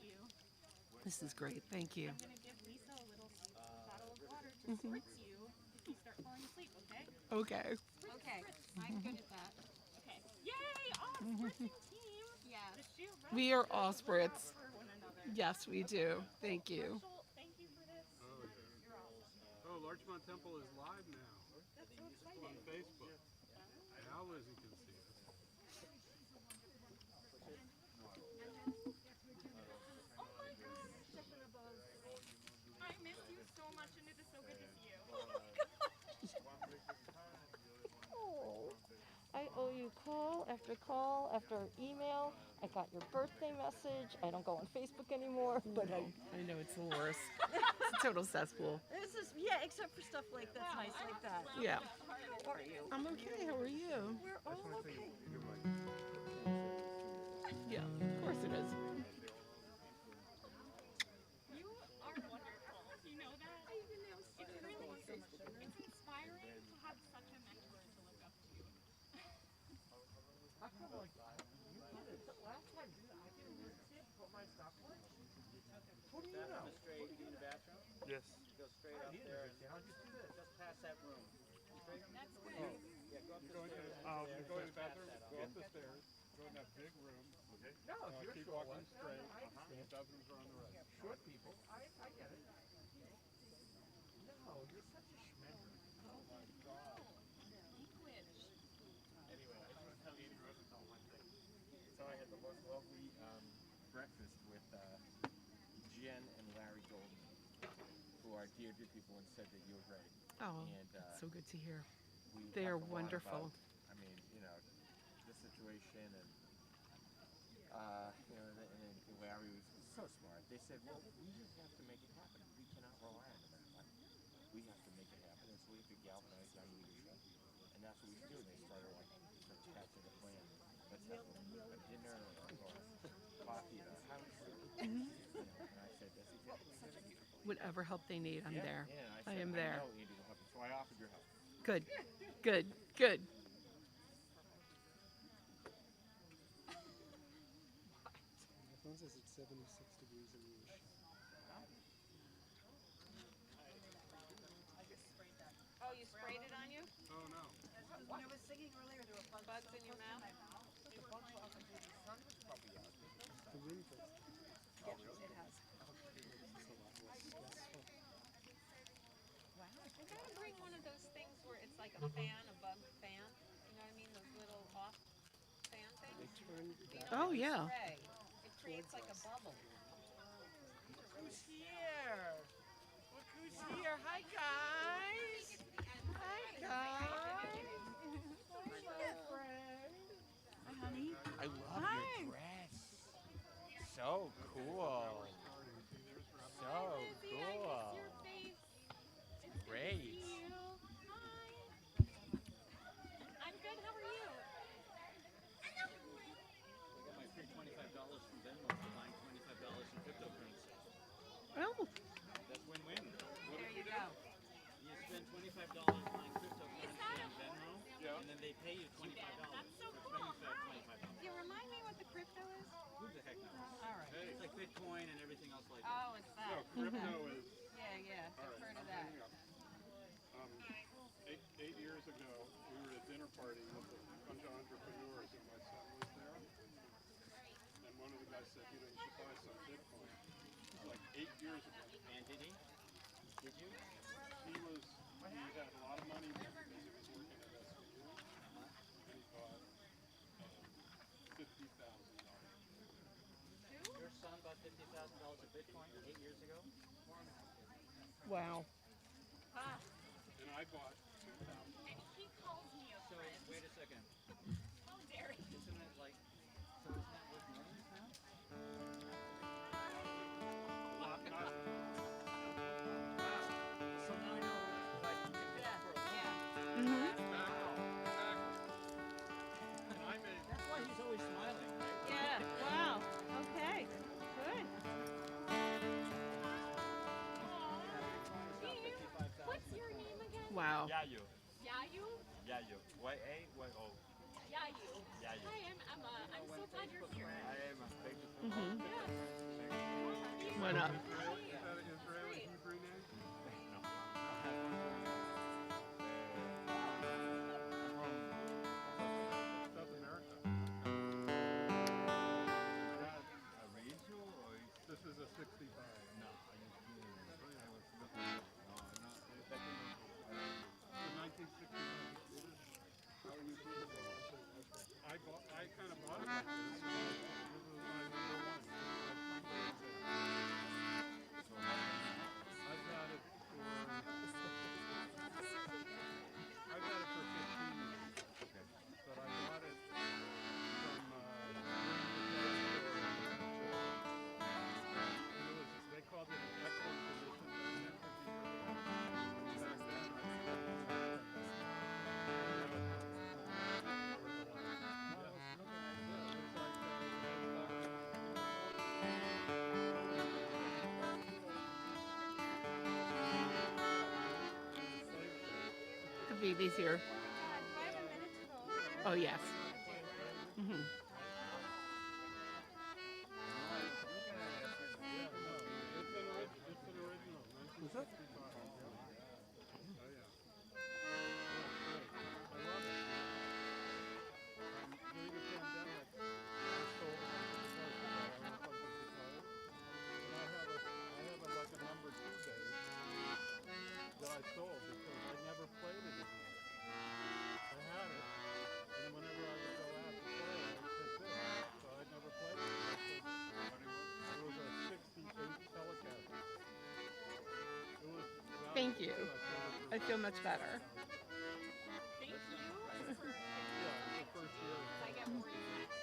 you. This is great. Thank you. I'm going to give Lisa a little bottle of water to spritz you if you start falling asleep, okay? Okay. Okay, I'm good at that. Okay. Yay! Spritzing team! Yeah. The shoe We are all look out spritz. for one another. Yes, we do. Thank you. Marshall, thank you for this. Oh, yeah. You're awesome. Oh, Larchmont Temple is live now That's so exciting. on Facebook. Now Lizzie can see us. Oh my god! I miss you so much and it is so good to see you. Oh my gosh! Oh, I owe you call after email. I got your birthday message. I don't go on Facebook anymore, but I know it's the worst. It's a total cesspool. this is except for stuff like that's nice like that. Yeah. How are you? I'm okay. How are you? We're all okay. Yeah, of course it is. You are wonderful. You know that? It's really it's inspiring to have such a mentor to look up to. Yes. Go straight up there and just past that room. That's good. Yeah, go up the You're stairs. going to the bathroom, go up the stairs, go in that big room. Okay. Keep walking straight. The bathrooms are on the right. Short people. I get it. No, you're such a schmender. Anyway, I just want to tell Andy Rosenthal one thing. So I had the most lovely breakfast with Jen and Larry Golden, who are dear people, and said that you were great. Oh, And that's so good to hear. we They are talked a lot wonderful. about, I mean, the situation and and Larry was so smart. They said, well, we just have to make it happen. We cannot rely on the men. We have to make it happen, and so we have to galvanize young leadership. And that's what we should do. And they started sort of hatching a plan. Let's have a dinner or coffee at our house. And I said, that's exactly what we do. Whatever help they need, I'm there. Yeah, I said, am there. I know Andy will help you, so I offered your help. Good, good, good. My phone says it's 76 degrees in the ocean. Oh, you sprayed it on you? Oh, no. When I was singing earlier, there were bugs in your mouth? The wind does. Yes, it has. It's a lot less stressful. Wow. We gotta bring one of those things where it's like a fan, a bug fan. You know what I mean? Those little off fan They things. turn You that know, Oh, when you yeah. spray, it creates like a bubble. Who's here? Look who's here. Hi, guys. Hi, guys. Hi, honey. I love your dress. So cool. So Lizzie, I cool. miss your face. Great. See you. Hi. I'm good. How are you? I got my free $25 from Venmo for buying $25 in cryptocurrency. Oh, That's win-win. There you go. You spend $25 buying cryptocurrency on Venmo, and then they pay you $25 That's so for cool. spending Hi. $25. You remind me what the crypto is? Who the heck knows? All right. It's like Bitcoin and everything else like that. Oh, it's No, that. crypto is. Yeah. I've heard of that. Um, 8 years ago, we were at a dinner party with a bunch of entrepreneurs, and my son was there. And one of the guys said, you should buy some Bitcoin. Like 8 years ago. And did he? Did you? He had a lot of money because he was working at SVU, and he bought $50,000. Your son bought $50,000 of Bitcoin 8 years ago? wow. And I bought 2,000. And he calls me a So, friend. wait a second. How dare he? Isn't it like, so isn't that worth millions now? So now I know what I can get for a Yeah. Mm-hmm. And I made That's why he's always smiling, right? Yeah. Wow. Okay. Good. What's your name again? Wow. Yayu. Yayu? Yayu. Y-A-Y-O. Yayu. Yayu. Hi, I'm Emma. I'm so glad you're here. I am a big Mm-hmm. Yeah. coming up. Israeli? Is that an Israeli Hebrew name? South America. This is a 65. No, I was looking. The 1969. I kind of bought it like this. This was my number one. I've had it for 15 years. But I bought it from they called it an excellent condition. Back then, Could be easier. Oh, yes. Mm-hmm. It's an original. 1965. Oh, yeah. I love it. During the pandemic, I sold a bunch of guitars. I own a bunch of guitars. And I have like a number 2 bass that I sold because I never played it again. I had it, and whenever I would go out to play, I would take this. So I never played it. It was a 68 Telecaster. It was. Thank you. I feel much better. Thank you. Yeah, it's the first year. I get more units.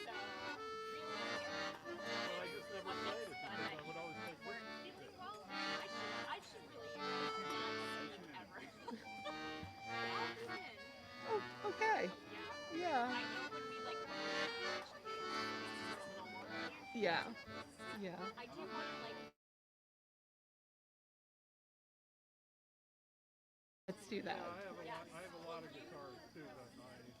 So, But I just never played it because I would always take this. well, I should really use it ever. I'll be in. Oh, okay. Yeah. I know when we like a little more. Yeah. Yeah. I do want to like Let's do that. Yeah, I have a lot of guitars too, but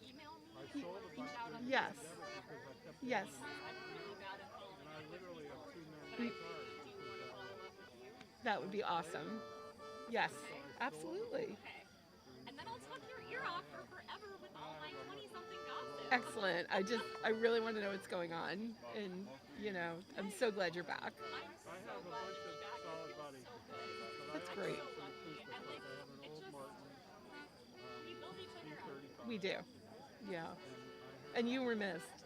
email I me. sold a bunch during the Yes. pandemic because I kept Yes. I'm really bad at following. and I literally have 2 million We- guitars. Do you want to follow up with you? That would be awesome. Yes, absolutely. Okay. And then I'll talk your ear off for forever with all my 20-something gossip. Excellent. I really want to know what's going on. And, you know, I'm so glad you're back. I have a bunch of solid body guitars. But That's I great. also have some acoustic ones. I have an old Martin We build each other up. D35. We do. Yeah. And And you were missed.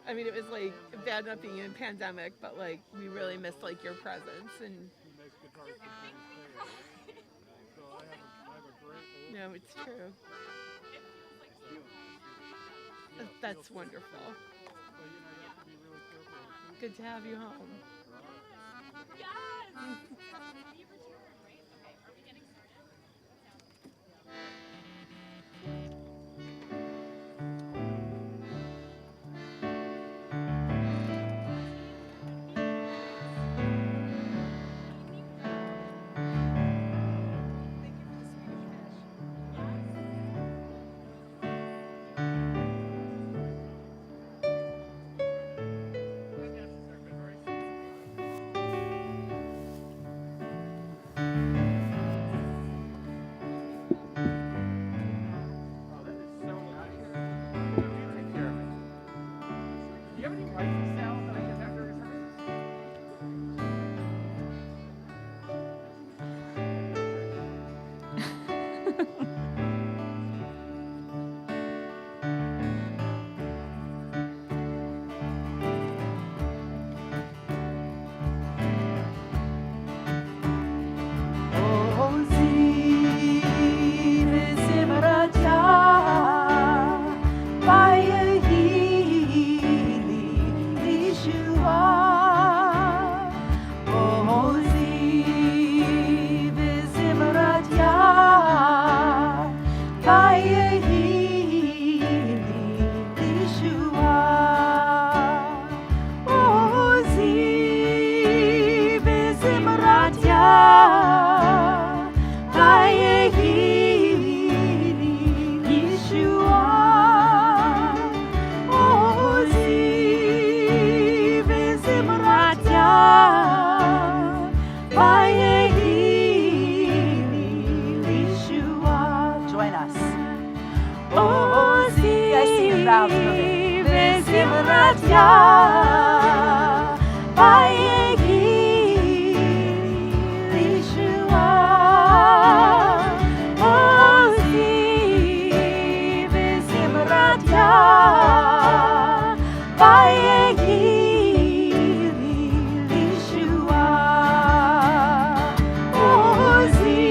I I mean, it was like bad enough being in pandemic, but like we really missed like your presence. And he makes guitars for James Taylor. So I have a great old. no, it's true. That's wonderful. But you know, you have to be really careful with acoustic. Good to have you home. Yes! We return, right? Okay, are we getting started? Oh, that is so nice. You take care of it. Do you have any rifle salve that I can have during service? Yeshua, oh, Simratya Vayegi Lishua Oziv Simratya Vayegi Lishua Oziv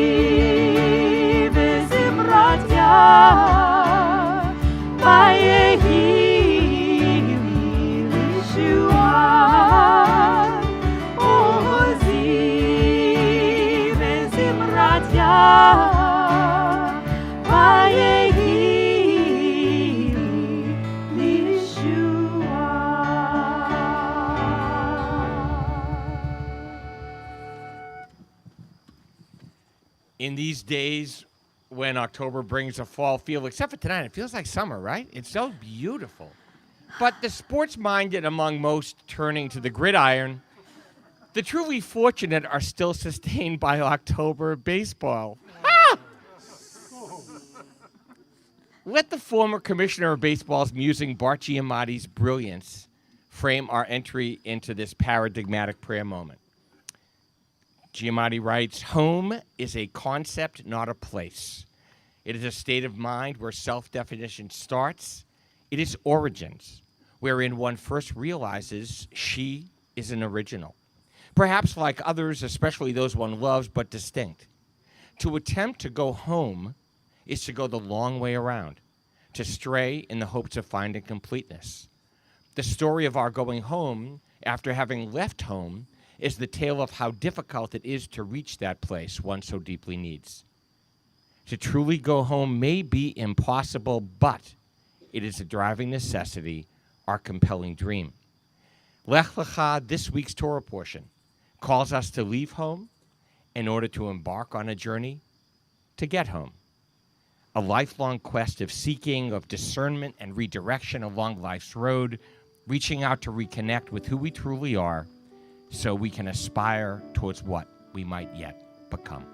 Simratya Vayegi Lishua Oziv Simratya Vayegi Lishua. In these days when October brings a fall feel, except for tonight, it feels like summer, right? It's so beautiful. But the sports-minded among most turning to the gridiron, the truly fortunate are still sustained by October baseball. Ah! Let the former commissioner of baseball's musing Bart Giamatti's brilliance frame our entry into this paradigmatic prayer moment. Giamatti writes, "Home is a concept, not a place. It is a state of mind where self-definition starts. It is origins, wherein one first realizes she is an original. Perhaps like others, especially those one loves, but distinct. To attempt to go home is to go the long way around, to stray in the hopes of finding completeness. The story of our going home after having left home is the tale of how difficult it is to reach that place one so deeply needs. To truly go home may be impossible, but it is a driving necessity, our compelling dream. Lech Lecha, this week's Torah portion, calls us to leave home in order to embark on a journey to get home. A lifelong quest of seeking, of discernment and redirection along life's road, reaching out to reconnect with who we truly are so we can aspire towards what we might yet become."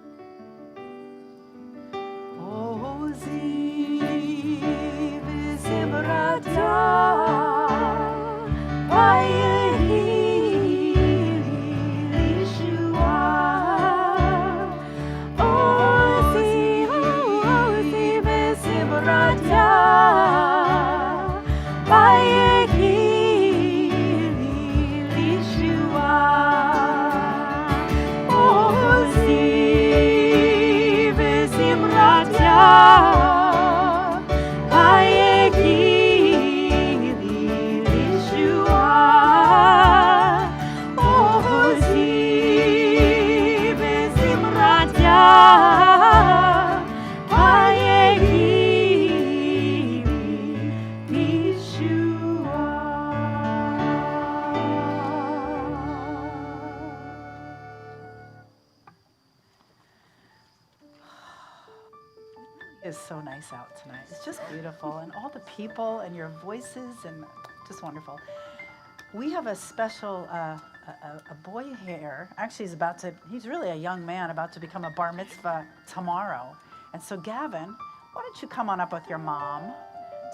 Oziv Simratya Vayegi Lishua Oziv Simratya Vayegi Lishua Oziv Simratya Vayegi Lishua Oziv Simratya Vayegi Lishua. It's so nice out tonight. It's just beautiful, and all the people and your voices, and just wonderful. We have a special a boy here. Actually, he's really a young man about to become a bar mitzvah tomorrow. And so, Gavin, why don't you come on up with your mom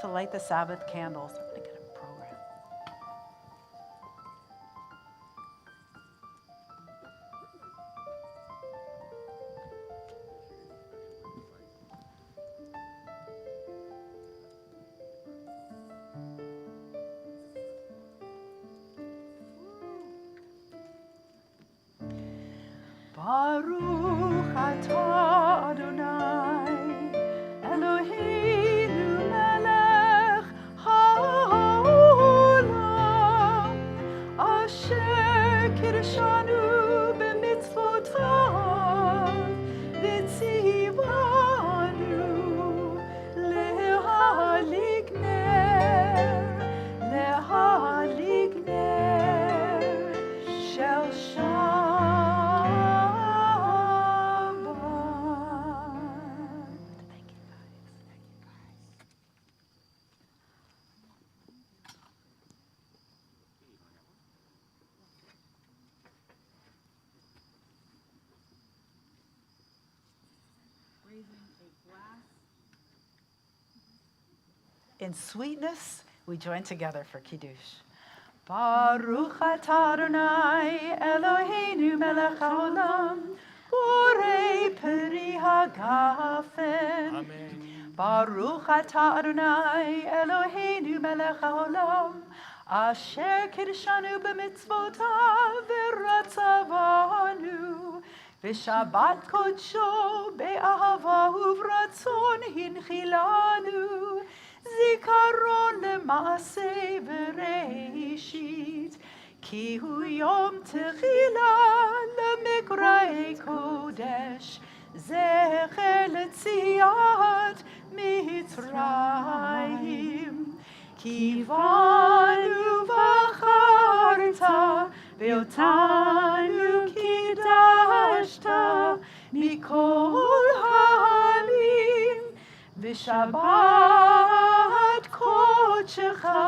to light the Sabbath candles? I'm gonna get a program. Baruch atah Adonai Eloheinu melech haolam asher kirshanu b'mitzvotav v'tzivanu lehalig ner shel In sweetness, we join together for Kiddush. Baruch atah Adonai Eloheinu melech haolam, borei peri hagafen. Amen. Baruch atah Adonai Eloheinu melech haolam, asher kiddushanu b'mitzvotav v'ratzavanu, v'shabbat kodsho be'ahava uvratzon hinchilanu, zikaron lema'aseh v'reishit, ki hu yom techila lemikra'ei kodesh, zecher letziat Mitzrayim. Kivanu v'acharta, ve'otanu kidashta, mikol ha'alim, v'shabbat kodshecha,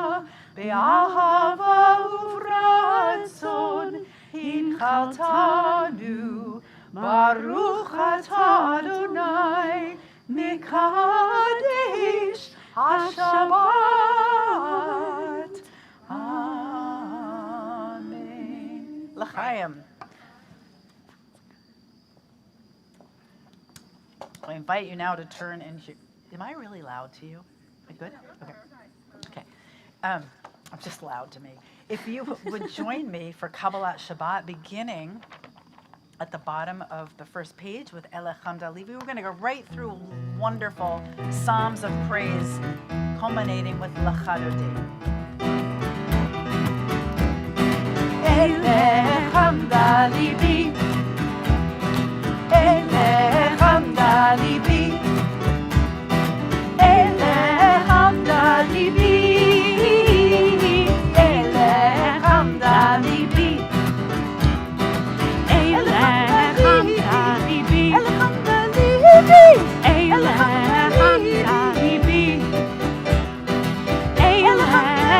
be'ahava uvratzon, hinchaltanu, Baruch atah Adonai, Mekadesh HaShabbat. Amen. L'chaim. I invite you now to turn into. Am I really loud to you? Am I good? Okay. Okay. I'm just loud to me. If you would join me for Kabbalat Shabbat, beginning at the bottom of the first page with Elech Hamda Levi. We're going to go right through wonderful psalms of praise, culminating with Lachadodi. Elech Hamda Levi, Elech Hamda Levi, Elech Hamda Levi, Elech Hamda Levi. Elech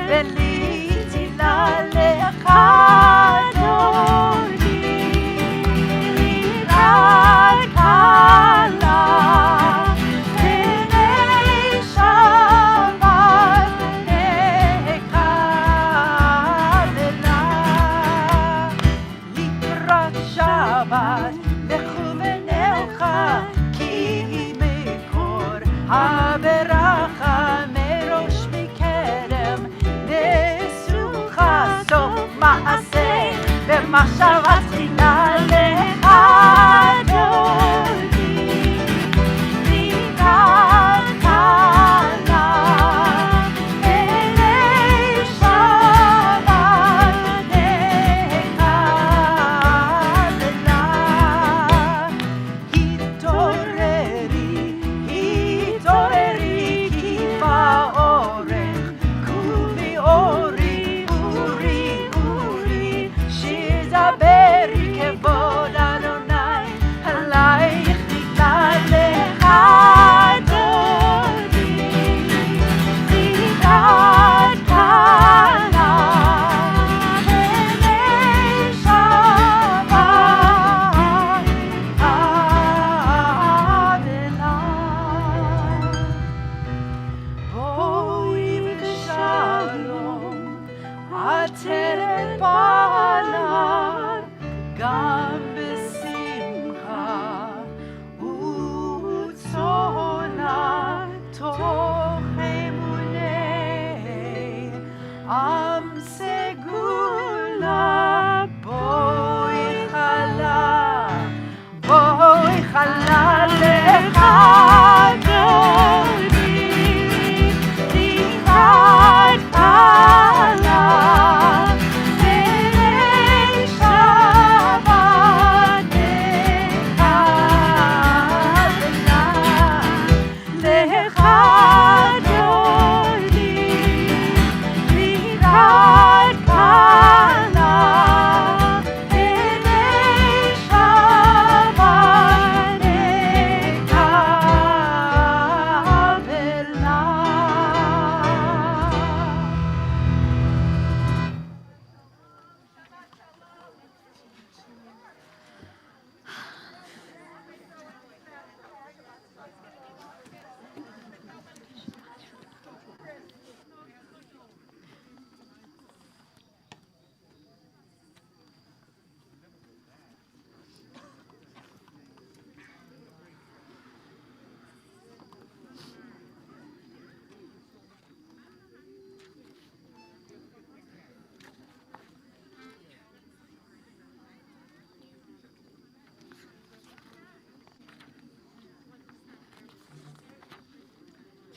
ולתהילה לך אדוני, ליראת קלה, פני שבת נקבלה. לקראת שבת לכו ונלכה, כי מקור הברכה מראש מקדם, נשוכה סוף מעשה במחשבה תחילה לך אדוני, ליראת קלה, פני שבת נקבלה. התעוררי כי באורך, קומי אורי אורי, שדברי כבוד אדוני, עלייך ניתן לך אדוני, ליראת קלה, פני שבת אדוני. בואי בשלום, עטרת בעלה, גם בשמחה וצונה, תוך אמוני עם סגולה. בואי חלה לך אדוני, ליראת קלה, פני שבת נקבלה. לך אדוני, ליראת קלה, פני שבת נקבלה.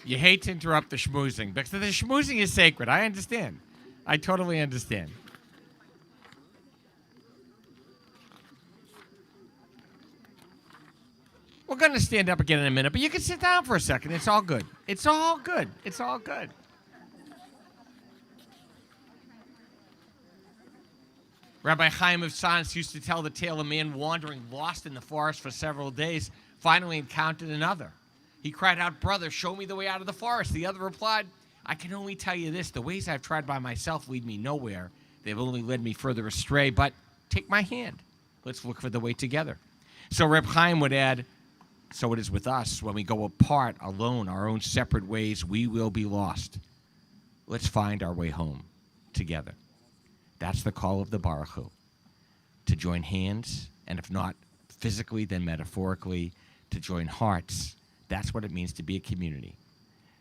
You hate to interrupt the schmoozing, because the schmoozing is sacred. I understand. I totally understand. We're going to stand up again in a minute, but you can sit down for a second. It's all good. It's all good. It's all good. Rabbi Chaim of Science used to tell the tale of a man wandering lost in the forest for several days, finally encountered another. He cried out, "Brother, show me the way out of the forest." The other replied, "I can only tell you this. The ways I've tried by myself lead me nowhere. They've only led me further astray, but take my hand. Let's look for the way together." So Reb Chaim would add, so it is with us. When we go apart, alone, our own separate ways, we will be lost. Let's find our way home together. That's the call of the Baruch Hu. To join hands, and if not physically, then metaphorically, to join hearts. That's what it means to be a community.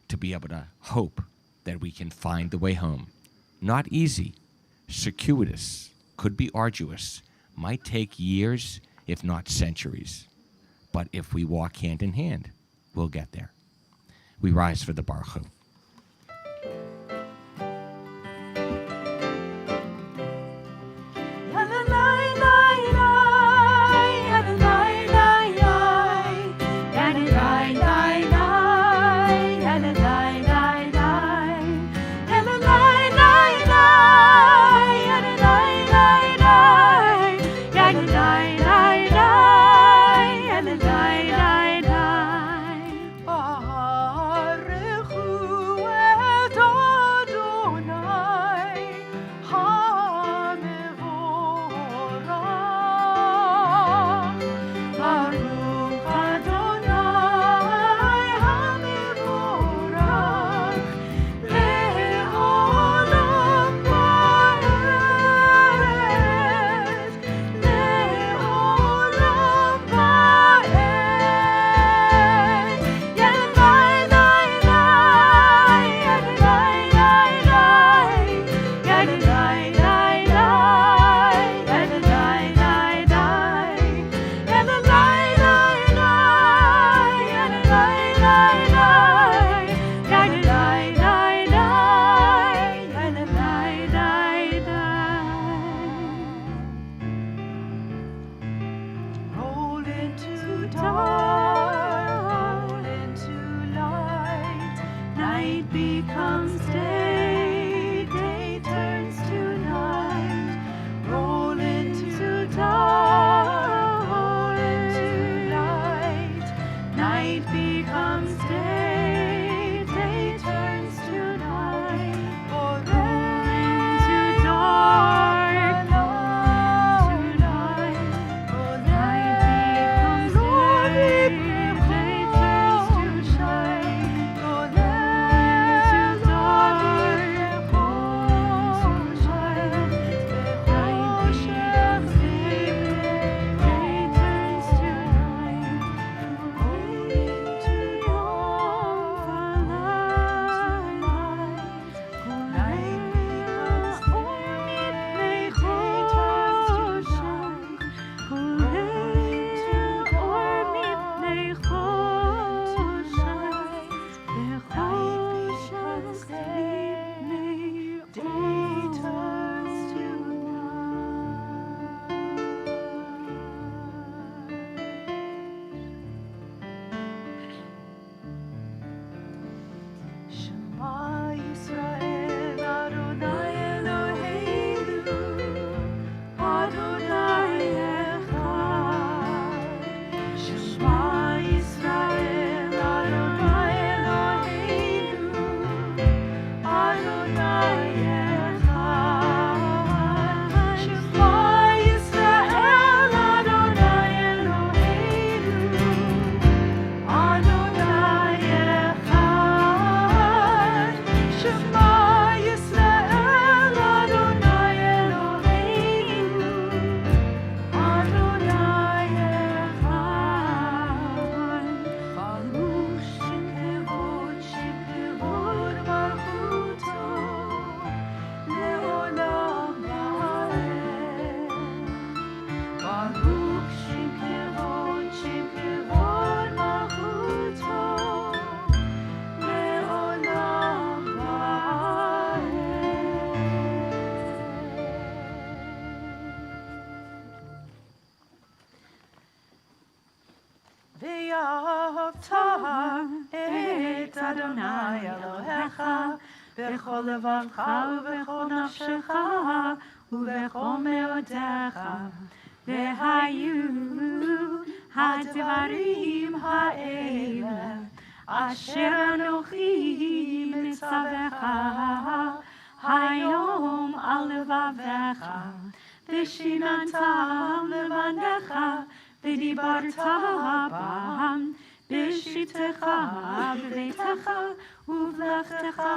To be able to hope that we can find the way home. Not easy, circuitous, could be arduous, might take years, if not centuries. But if we walk hand in hand, we'll get there. We rise for the Baruch Hu. Baruch Hu Adonai Elohecha bechol levavcha ubechol nafshecha ubechol meodecha vehayu hadvarim ha'ele asher anochi mitzavecha hayom al levavecha v'shinantam levanecha v'dibarta bam b'shitecha b'beitecha uvlechtecha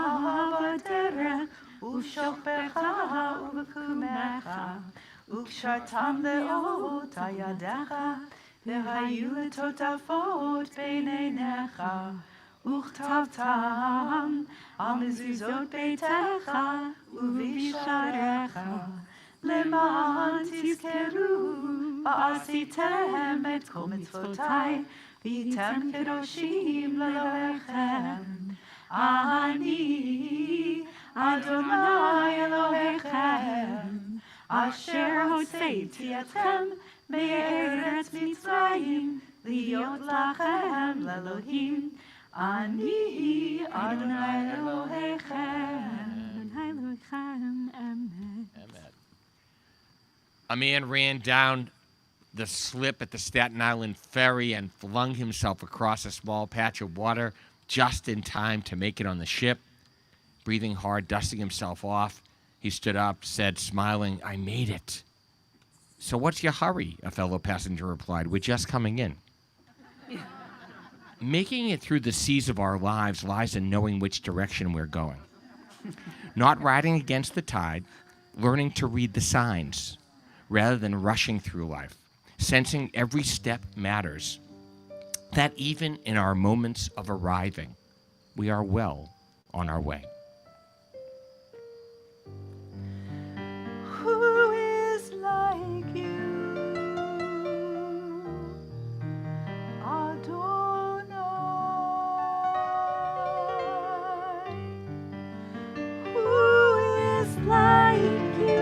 b'derech uv'shokbecha uv'kumecha וקשרתם לאות על ידיך, והיו לטוטפות בין עיניך, וכתבתם על מזוזות ביתך ובשעריך, למען תזכרו ועשיתם את כל מצוותיי, והייתם קדושים לאלוהיכם. אני אדוני אלוהיכם, אשר הוצאתי אתכם מארץ מצרים, להיות לכם לאלוהים. אני אדוני אלוהיכם. Amen. A man ran down the slip at the Staten Island ferry and flung himself across a small patch of water just in time to make it on the ship. Breathing hard, dusting himself off, he stood up, said, smiling, "I made it." "So what's your hurry?" a fellow passenger replied. "We're just coming in." Making it through the seas of our lives lies in knowing which direction we're going. Not riding against the tide, learning to read the signs, rather than rushing through life, sensing every step matters, that even in our moments of arriving, we are well on our way. Who is like you, Adonai? Who is like you,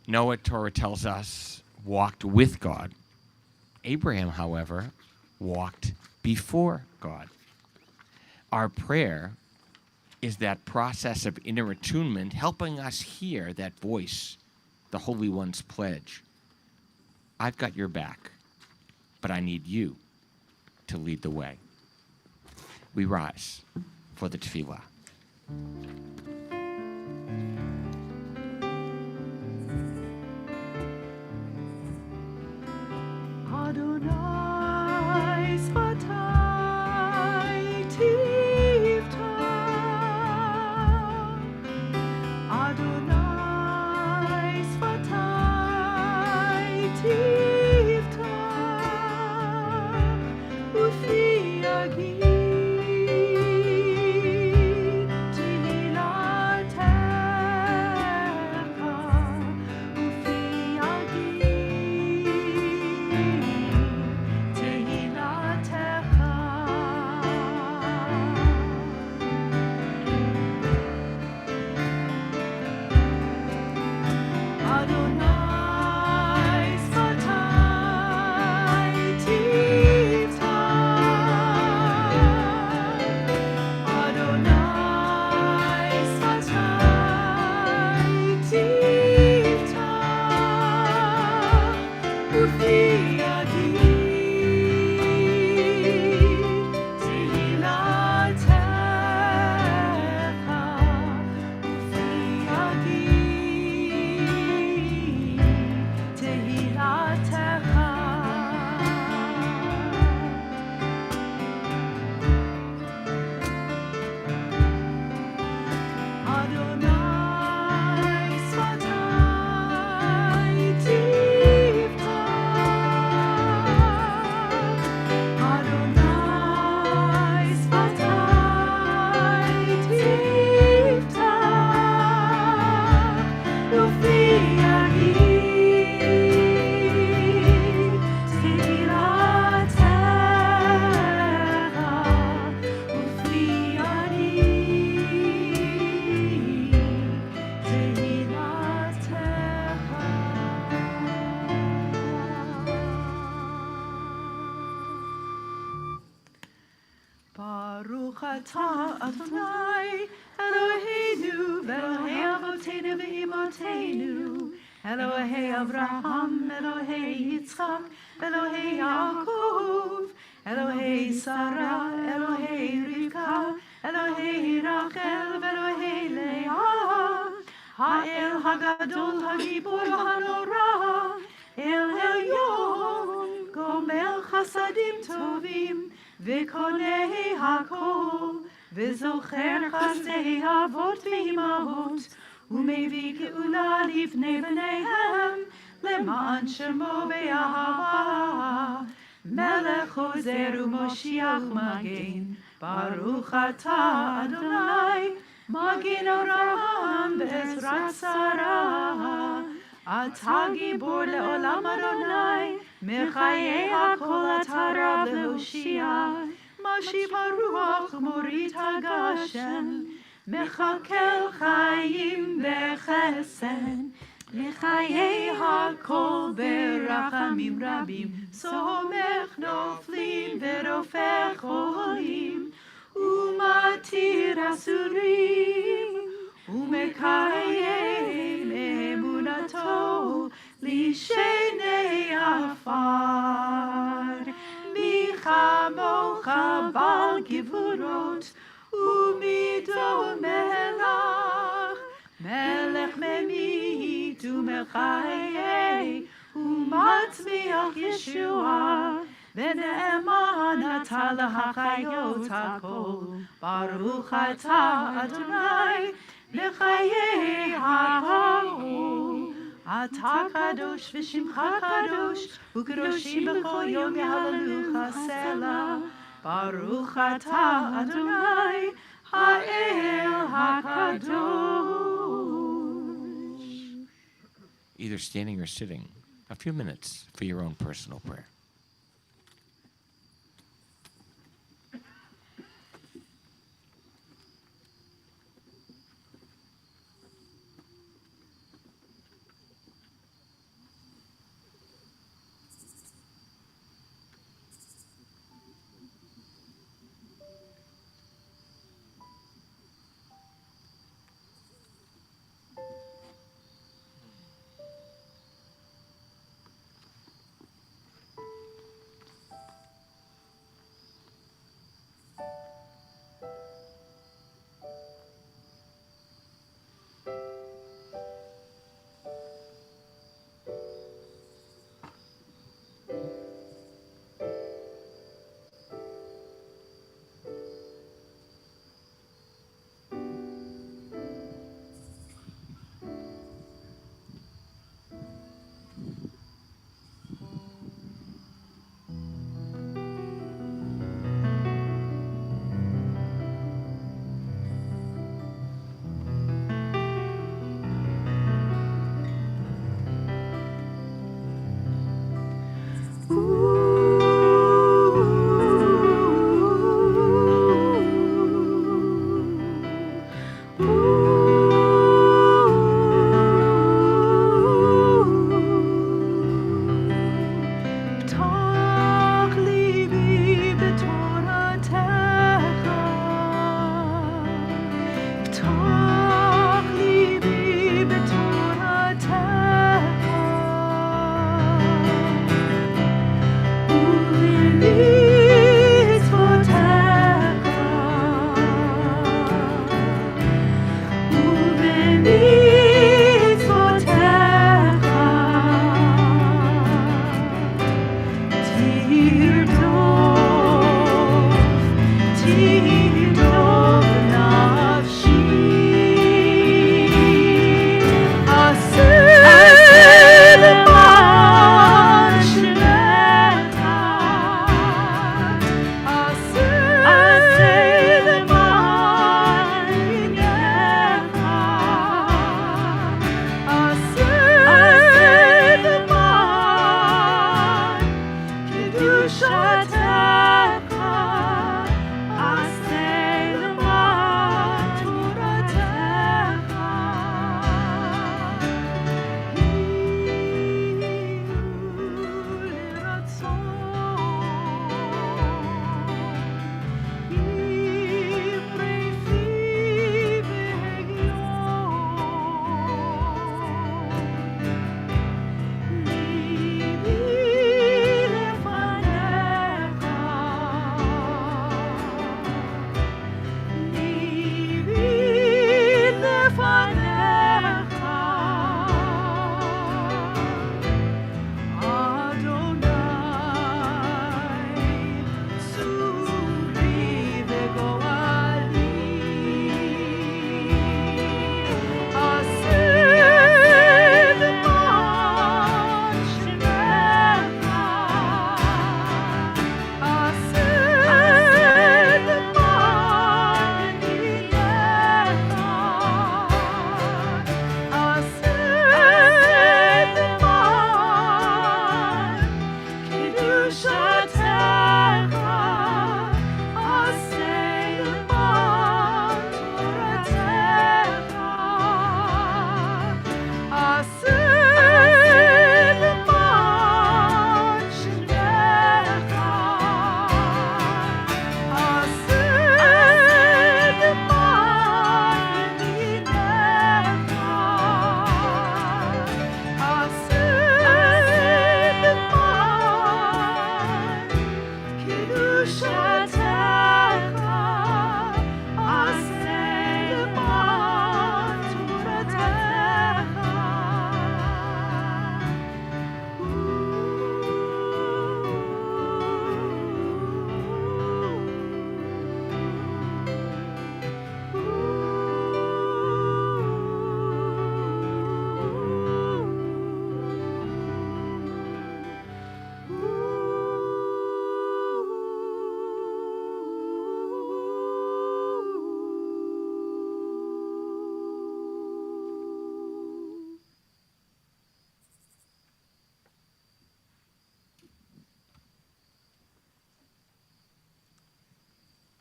Noah, Torah tells us, walked with God. Abraham, however, walked before God. Our prayer is that process of inner attunement, helping us hear that voice, the Holy One's pledge. I've got your back, but I need you to lead the way. We rise for the tefillah. Adonai Sfatai Tivta Baruch atah Adonai Eloheinu v'Elohei Avotenu v'Imotenu Elohei Avraham Elohei Yitzchak Elohei Yaakov Elohei Sarah Elohei Rivka Elohei Rachel v'Elohei Leah Ha'el Hagadol Hagibor Hanorah El Elyon Gomel Chasadim Tovim וכל הכל, וזוכר חסדי אבות ואימהות, ומביא גאולה לבני בניהם, למען שמו באהבה. מלך חוזר ומושיח מגן, ברוך אתה אדוני, מגן אברהם בעזרת שרה. אתה גיבור לעולם אדוני, מחיי הכל אתה רב להושיע, משיב הרוח מוריד הגשם, מחכל חיים בחסד, לחיי הכל ברחמים רבים, סומך נופלים ורופא חולים, ומתיר אסורים, ומקיים אמונתו לשני עפר. מי כמוך בעל גבורות ומדומה לך, מלך ממית ומחיה ומצמיח ישועה, ונאמן אתה להחיות הכל. ברוך אתה אדוני לחיי הכל. אתה קדוש ושמך קדוש, וקדושים בכל יום יהללוך סלה. ברוך אתה אדוני האל הקדוש. Either standing or sitting, a few minutes for your own personal prayer.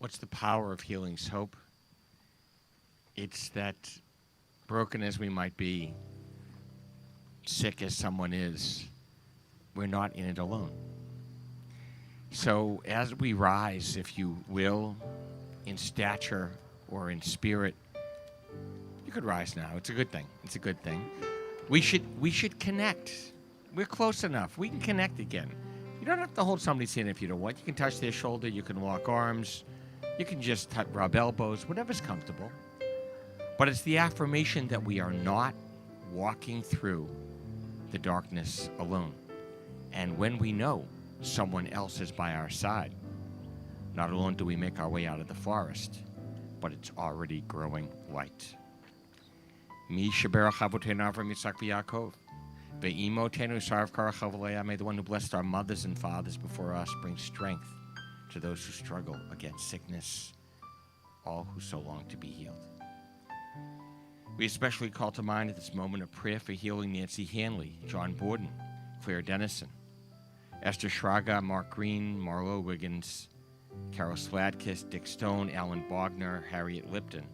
What's the power of healing's hope? It's that broken as we might be, sick as someone is, we're not in it alone. So as we rise, if you will, in stature or in spirit, you could rise now. It's a good thing. It's a good thing. We should connect. We're close enough. We can connect again. You don't have to hold somebody's hand if you don't want. You can touch their shoulder. You can lock arms. You can just rub elbows, whatever's comfortable. But it's the affirmation that we are not walking through the darkness alone. And when we know someone else is by our side, not alone do we make our way out of the forest, but it's already growing light. Mi sheberach avotenu Avram Yitzchak v'Yaakov, ve'imotenu sarv karach havaleah. May the one who blessed our mothers and fathers before us bring strength to those who struggle against sickness, all who so long to be healed. We especially call to mind at this moment a prayer for healing Nancy Hanley, John Borden, Claire Dennison, Esther Schraga, Mark Green, Marlo Wiggins, Carol Sladkis, Dick Stone, Alan Bogner, Harriet Lipton,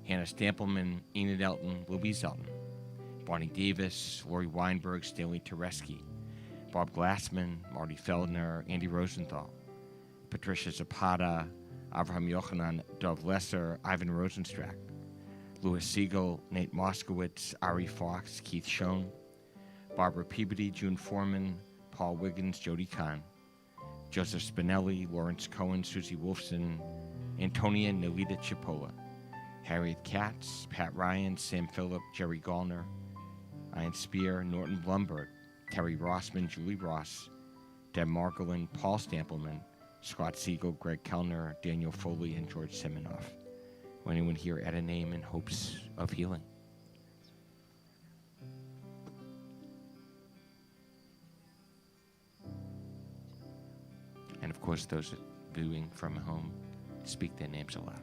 Hannah Stampelman, Enid Elton, Louise Elton, Barney Davis, Lori Weinberg, Stanley Tereski, Bob Glassman, Marty Feldner, Andy Rosenthal, Patricia Zapata, Avraham Yochanan, Dov Lesser, Ivan Rosenstrack, Louis Siegel, Nate Moskowitz, Ari Fox, Keith Schoen, Barbara Peabody, June Foreman, Paul Wiggins, Jody Kahn, Joseph Spinelli, Lawrence Cohen, Susie Wolfson, Antonia Nelita Chipola, Harriet Katz, Pat Ryan, Sam Phillip, Jerry Gallner, Ian Spear, Norton Blumberg, Terry Rossman, Julie Ross, Deb Margolin, Paul Stampelman, Scott Siegel, Greg Kellner, Daniel Foley, and George Siminoff. Will anyone here add a name in hopes of healing? And of course, those viewing from home, speak their names aloud.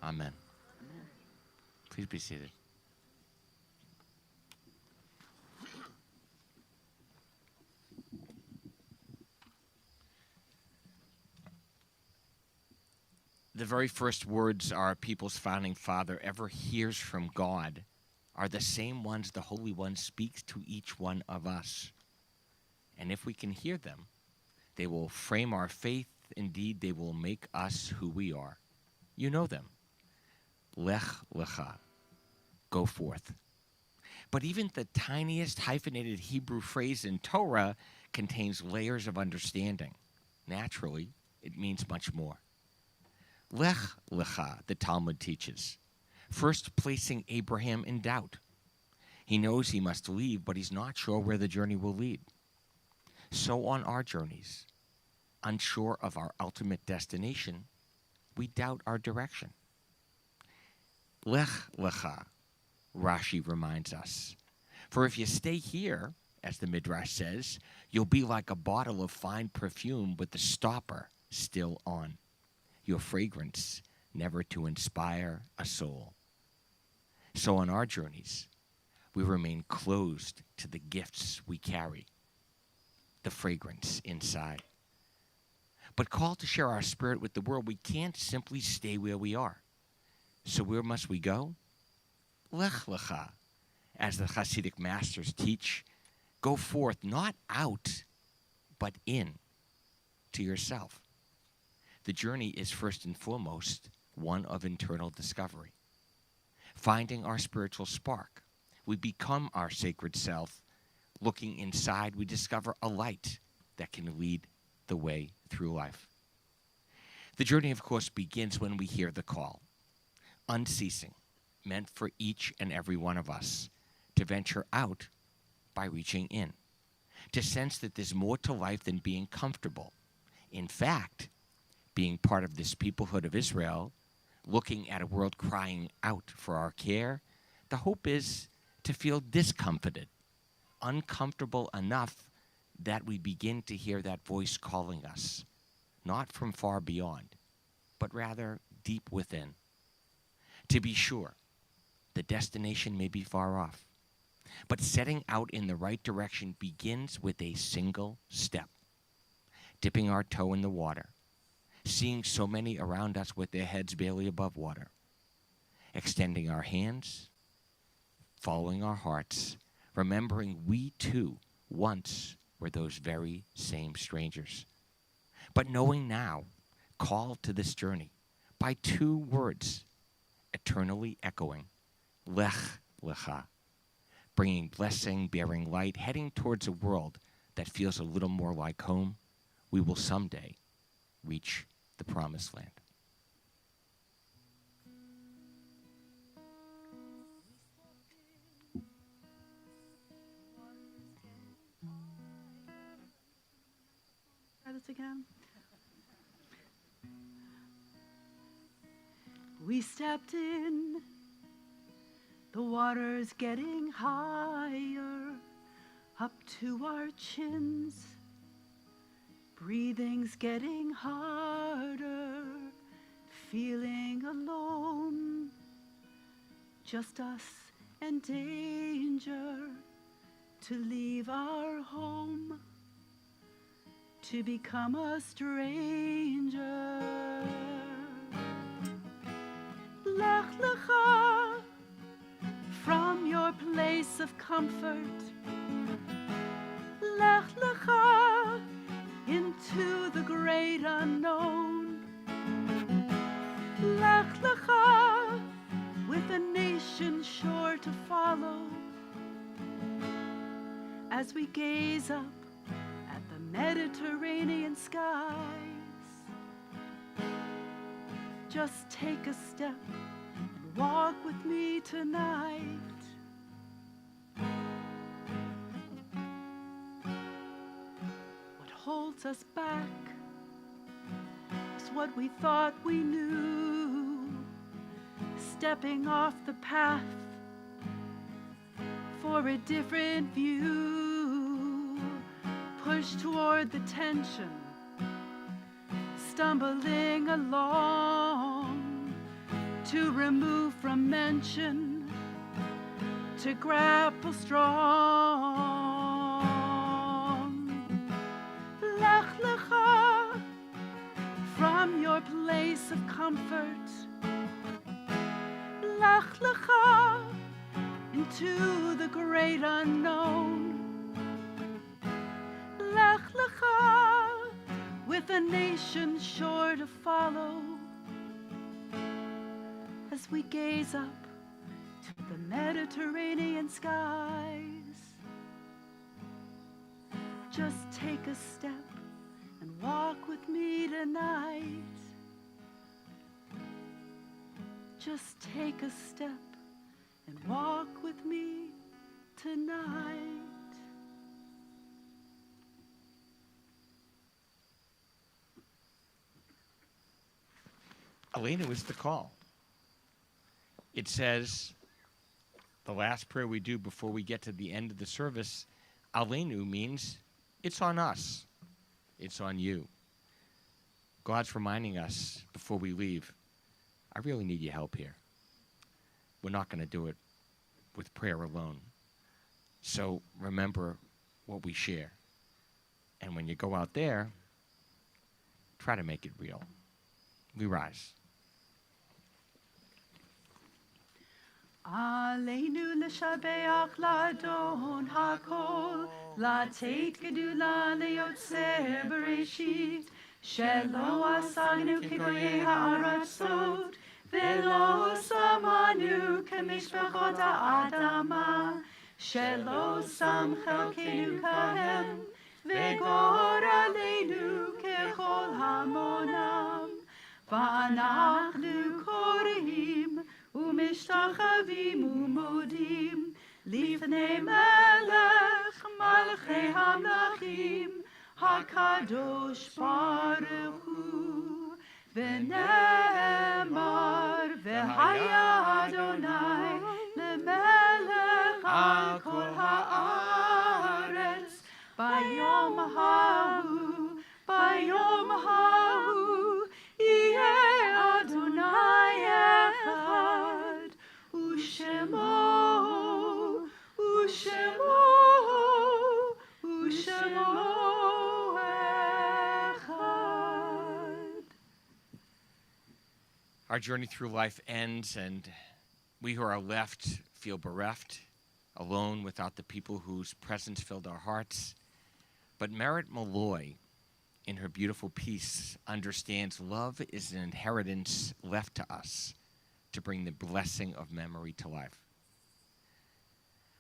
Amen. Please be seated. The very first words our people's founding father ever hears from God are the same ones the Holy One speaks to each one of us. And if we can hear them, they will frame our faith. Indeed, they will make us who we are. You know them. Lech lecha, go forth. But even the tiniest hyphenated Hebrew phrase in Torah contains layers of understanding. Naturally, it means much more. Lech lecha, the Talmud teaches, first placing Abraham in doubt. He knows he must leave, but he's not sure where the journey will lead. So on our journeys, unsure of our ultimate destination, we doubt our direction. Lech lecha, Rashi reminds us. For if you stay here, as the Midrash says, you'll be like a bottle of fine perfume with the stopper still on. your fragrance never to inspire a soul. So on our journeys, we remain closed to the gifts we carry, the fragrance inside. But called to share our spirit with the world, we can't simply stay where we are. So where must we go? Lech lecha. As the Hasidic masters teach, go forth, not out, but in, to yourself. The journey is first and foremost one of internal discovery. Finding our spiritual spark, we become our sacred self. Looking inside, we discover a light that can lead the way through life. The journey, of course, begins when we hear the call, unceasing, meant for each and every one of us to venture out by reaching in, to sense that there's more to life than being comfortable. In fact, being part of this peoplehood of Israel, looking at a world crying out for our care, the hope is to feel discomforted, uncomfortable enough that we begin to hear that voice calling us, not from far beyond, but rather deep within. To be sure, the destination may be far off, but setting out in the right direction begins with a single step. Dipping our toe in the water, seeing so many around us with their heads barely above water, extending our hands, following our hearts, remembering we too once were those very same strangers. But knowing now, called to this journey by two words, eternally echoing, Lech Lecha, bringing blessing, bearing light, heading towards a world that feels a little more like home, we will someday reach the promised land. Try this again. We stepped in, the water's getting higher, up to our chins. Breathing's getting harder, feeling alone. Just us and danger to leave our home, to become a stranger. Lech lecha, from your place of comfort. Lech lecha, into the great unknown. Lech lecha, with a nation sure to follow. As we gaze up at the Mediterranean skies, just take a step and walk with me tonight. What holds us back is what we thought we knew, stepping off the path for a different view, push toward the tension, stumbling along, to remove from mention, to grapple strong. Lech lecha, from your place of comfort. Lech lecha, into the great unknown. Lech lecha, with a nation sure to follow. As we gaze up to the Mediterranean skies, just take a step and walk with me tonight. Just take a step and walk with me tonight. Elena was the call. It says, the last prayer we do before we get to the end of the service, Aleinu means it's on us. It's on you. God's reminding us before we leave, I really need your help here. We're not going to do it with prayer alone. So remember what we share. And when you go out there, try to make it real. We rise. Aleinu l'shabeach l'adon hakol, l'teit gedula le'yotzer bereshit, shelo asagnu kegoyei ha'aratzot, velo samanu kemishpachot ha'adama, shelo sam chelkenu kahem, vegor aleinu kechol hamonam, va'anachnu koreim, ומשתחווים ומודים לפני מלך מלכי המלכים הקדוש ברוך הוא ונאמר והיה אדוני למלך על כל הארץ ביום ההוא יהיה אדוני אחד ושמו אחד. Our journey through life ends, and we who are left feel bereft, alone without the people whose presence filled our hearts. But Merritt Malloy, in her beautiful piece, understands love is an inheritance left to us to bring the blessing of memory to life.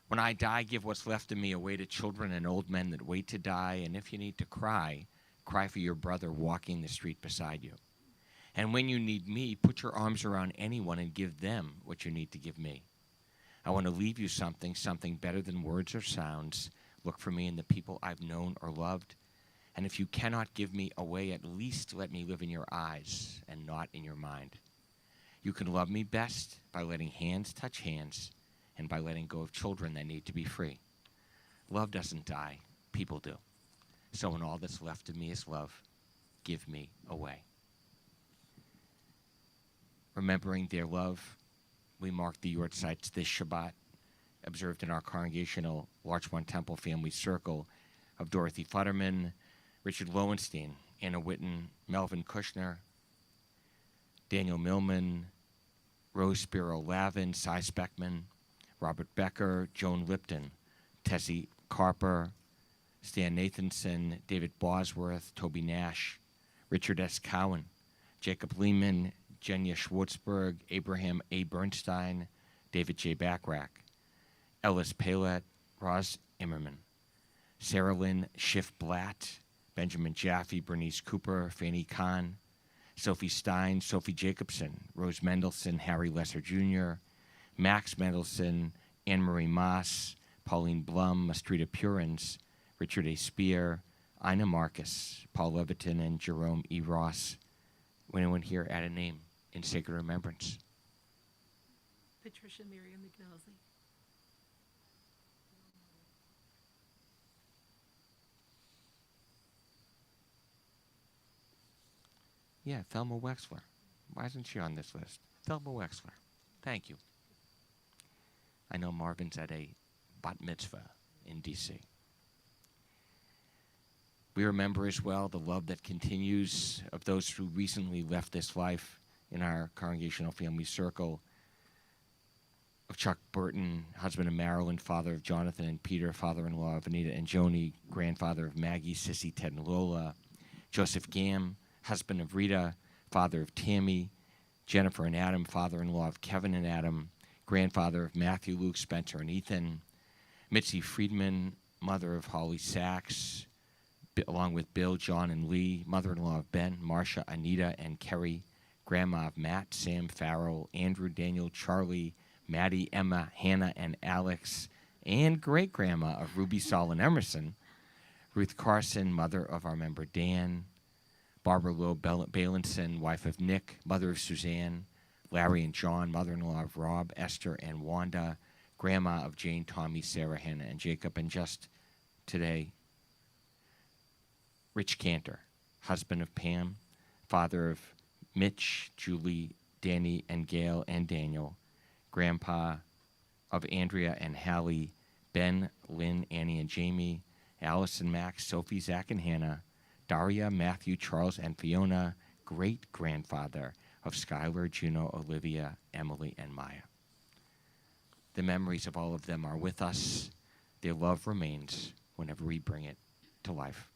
When I die, give what's left of me away to children and old men that wait to die, and if you need to cry, cry for your brother walking the street beside you. And when you need me, put your arms around anyone and give them what you need to give me. I want to leave you something better than words or sounds. Look for me in the people I've known or loved. And if you cannot give me away, at least let me live in your eyes and not in your mind. You can love me best by letting hands touch hands and by letting go of children that need to be free. Love doesn't die. People do. So when all that's left of me is love, give me away. Remembering their love, we mark the Yortzites this Shabbat, observed in our congregational Larchmont Temple Family Circle, of Dorothy Futterman, Richard Lowenstein, Anna Witten, Melvin Kushner, Daniel Millman, Rose Spiro Lavin, Cy Speckman, Robert Becker, Joan Lipton, Tessie Carper, Stan Nathanson, David Bosworth, Toby Nash, Richard S. Cowan, Jacob Lehman, Jenya Schwartzberg, Abraham A. Bernstein, David J. Backrack, Ellis Paylett, Roz Immerman, Sarah Lynn Schiff Blatt, Benjamin Jaffe, Bernice Cooper, Fanny Kahn, Sophie Stein, Sophie Jacobson, Rose Mendelson, Harry Lesser Jr., Max Mendelson, Anne-Marie Moss, Pauline Blum, Astrida Purins, Richard A. Spear, Ina Marcus, Paul Leviton, and Jerome E. Ross. Would anyone here add a name in sacred remembrance? Patricia Miriam McNalsey. Yeah, Thelma Wexler. Why isn't she on this list? Thelma Wexler. Thank you. I know Marvin's at a bat mitzvah in D.C. We remember as well the love that continues of those who recently left this life in our congregational family circle, of Chuck Burton, husband of Marilyn, father of Jonathan and Peter, father-in-law of Anita and Joni, grandfather of Maggie, Sissy, Ted, and Lola, Joseph Gam, husband of Rita, father of Tammy, Jennifer and Adam, father-in-law of Kevin and Adam, grandfather of Matthew, Luke, Spencer, and Ethan, Mitzi Friedman, mother of Holly Sachs, along with Bill, John, and Lee, mother-in-law of Ben, Marcia, Anita, and Kerry, grandma of Matt, Sam, Farrell, Andrew, Daniel, Charlie, Maddie, Emma, Hannah, and Alex, and great-grandma of Ruby, Sol, and Emerson, Ruth Carson, mother of our member Dan, Barbara Lowe Balinson, wife of Nick, mother of Suzanne, Larry and John, mother-in-law of Rob, Esther, and Wanda, grandma of Jane, Tommy, Sarah, Hannah, and Jacob, and just today, Rich Cantor, husband of Pam, father of Mitch, Julie, Danny, and Gail and Daniel, grandpa of Andrea and Hallie, Ben, Lynn, Annie, and Jamie, Allison, Max, Sophie, Zach, and Hannah, Daria, Matthew, Charles, and Fiona, great-grandfather of Skylar, Juno, Olivia, Emily, and Maya. The memories of all of them are with us. Their love remains whenever we bring it to life.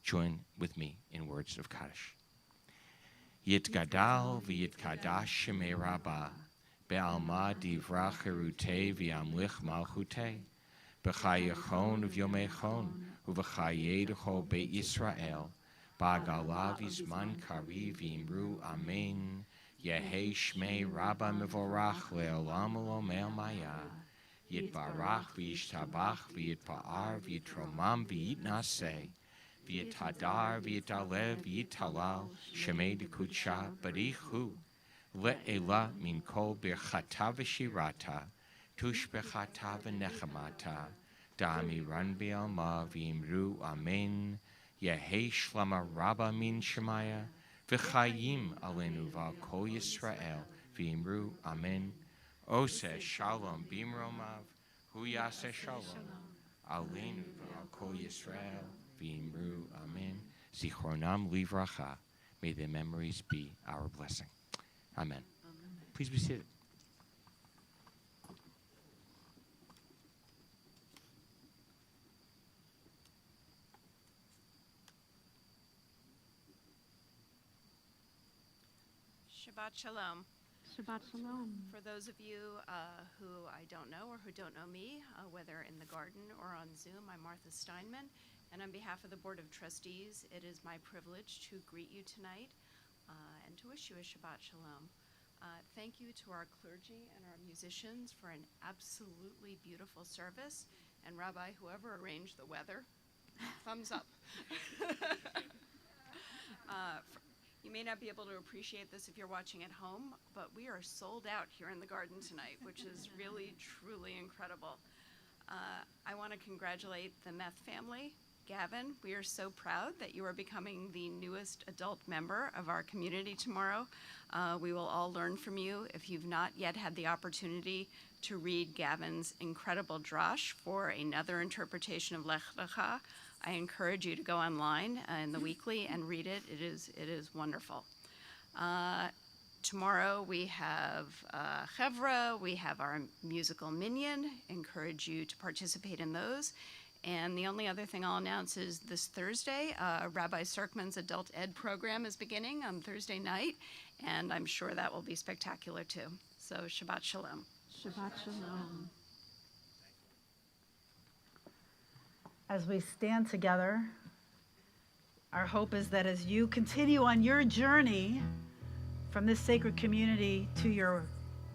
Join with me in words of Kaddish. Yitgadal v'yitkadash shemei Rabbah, be'alma divra cherutei v'yamlich malchutei, b'chayechon v'yomechon, u'v'chayedecho beit Yisrael, ba'gala v'zman kari v'imru amen, Yehei shmei Rabbah mevorach le'olam olomei maya, Yitbarach v'yishtabach v'yitpa'ar v'yitromam v'yitnaseh, V'yitadar v'yitalev v'yitalal shemei dekudsha barichu le'ela min kol birchata v'shirata tushbechata v'nechamata da'amiran be'alma v'imru amen Yehei shlama Rabbah min shemaya v'chayim alenu v'al kol Yisrael v'imru amen Oseh shalom b'imromav hu yaseh shalom alenu v'al kol Yisrael V'imru, amen. Zichronam livracha. May their memories be our blessing. Amen. Please be seated. Shabbat Shalom. Shabbat Shalom. For those of you who I don't know or who don't know me, whether in the garden or on Zoom, I'm Martha Steinman. And on behalf of the Board of Trustees, it is my privilege to greet you tonight and to wish you a Shabbat Shalom. Thank you to our clergy and our musicians for an absolutely beautiful service. And Rabbi, whoever arranged the weather, thumbs up. You may not be able to appreciate this if you're watching at home, but we are sold out here in the garden tonight, which is really, truly incredible. I want to congratulate the Meth family. Gavin, we are so proud that you are becoming the newest adult member of our community tomorrow. We will all learn from you. If you've not yet had the opportunity to read Gavin's incredible drash for another interpretation of Lech Lecha, I encourage you to go online in the weekly and read it. It is wonderful. Tomorrow we have Chevra, we have our musical minyan. Encourage you to participate in those. And the only other thing I'll announce is this Thursday, Rabbi Serkman's adult ed program is beginning on Thursday night, and I'm sure that will be spectacular too. So Shabbat Shalom. Shabbat Shalom. As we stand together, our hope is that as you continue on your journey from this sacred community to your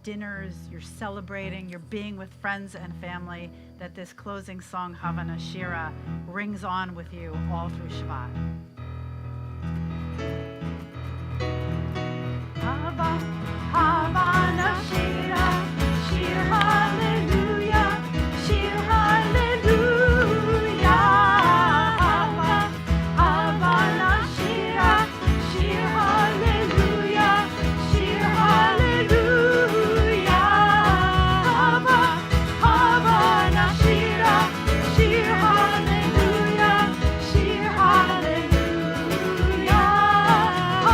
dinners, you're celebrating, you're being with friends and family, that this closing song, Havana Shira, rings on with you all through Shabbat. Havana Shira, Shir Hallelujah, Shir Hallelujah. Havana Shira, Shir Hallelujah, Shir Hallelujah. Havana Shira, Shir Hallelujah, Shir Hallelujah. Havana Shira,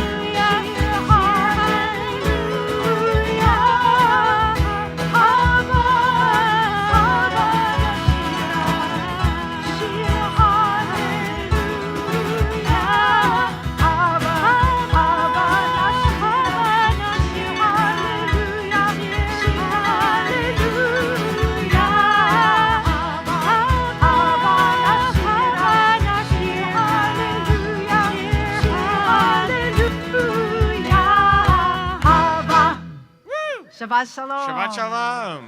Shir Hallelujah, Shir Hallelujah. Havana Shira, Shir Hallelujah, Shir Hallelujah. Shabbat Shalom. Shabbat Shalom.